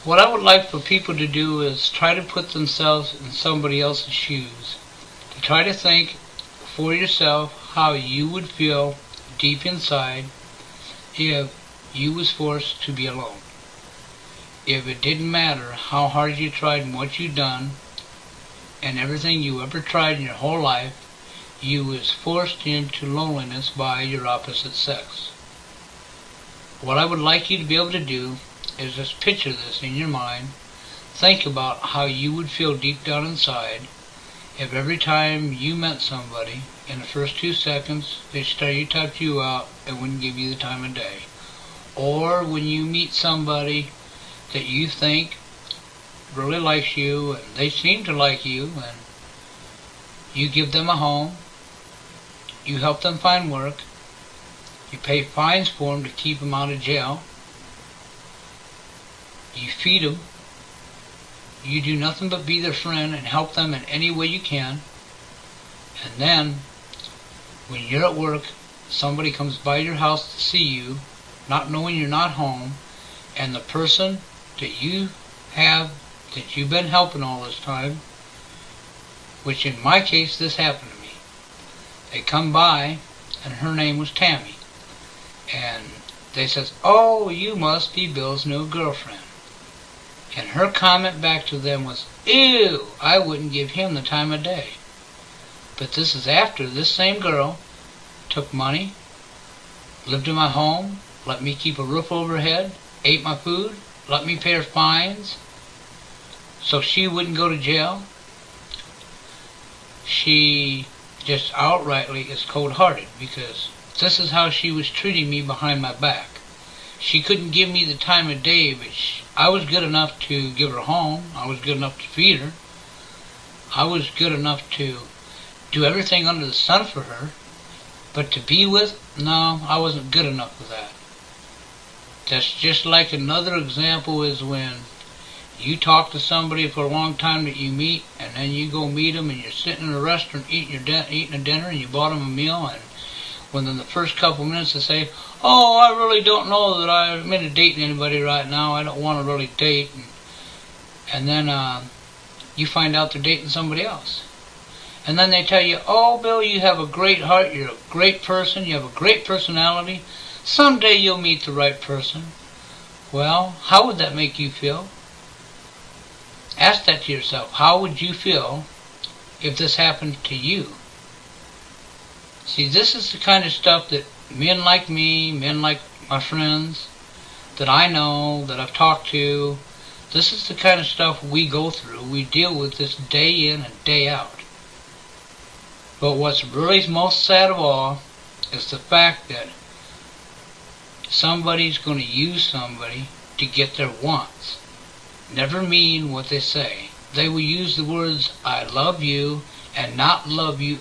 What I would like for people to do is try to put themselves in somebody else's shoes. To try to think for yourself how you would feel deep inside if you was forced to be alone. If it didn't matter how hard you tried and what you done and everything you ever tried in your whole life, you was forced into loneliness by your opposite sex. What I would like you to be able to do is just picture this in your mind. Think about how you would feel deep down inside if every time you met somebody, in the first 2 seconds, they stereotyped you out and wouldn't give you the time of day. Or when you meet somebody that you think really likes you and they seem to like you, and you give them a home, you help them find work, you pay fines for them to keep them out of jail, you feed them, you do nothing but be their friend and help them in any way you can, and then when you're at work, somebody comes by your house to see you, not knowing you're not home, and the person that you've been helping all this time, which in my case this happened to me. They come by and her name was Tammy, and they says, "Oh, you must be Bill's new girlfriend." And her comment back to them was, "Ew, I wouldn't give him the time of day." But this is after this same girl took money, lived in my home, let me keep a roof over her head, ate my food, let me pay her fines so she wouldn't go to jail. She just outrightly is cold-hearted, because this is how she was treating me behind my back. She couldn't give me the time of day, but I was good enough to give her a home. I was good enough to feed her. I was good enough to do everything under the sun for her. But to be with, no, I wasn't good enough for that. That's just like another example is when you talk to somebody for a long time that you meet, and then you go meet them and you're sitting in a restaurant eating a dinner, and you bought them a meal, and within the first couple minutes they say, "Oh, I really don't know that I'm into dating anybody right now. I don't want to really date." And then you find out they're dating somebody else. And then they tell you, "Oh, Bill, you have a great heart. You're a great person. You have a great personality. Someday you'll meet the right person." Well, how would that make you feel? Ask that to yourself. How would you feel if this happened to you? See, this is the kind of stuff that men like me, men like my friends, that I know, that I've talked to, this is the kind of stuff we go through. We deal with this day in and day out. But what's really most sad of all is the fact that somebody's going to use somebody to get their wants. Never mean what they say. They will use the words "I love you" and not love you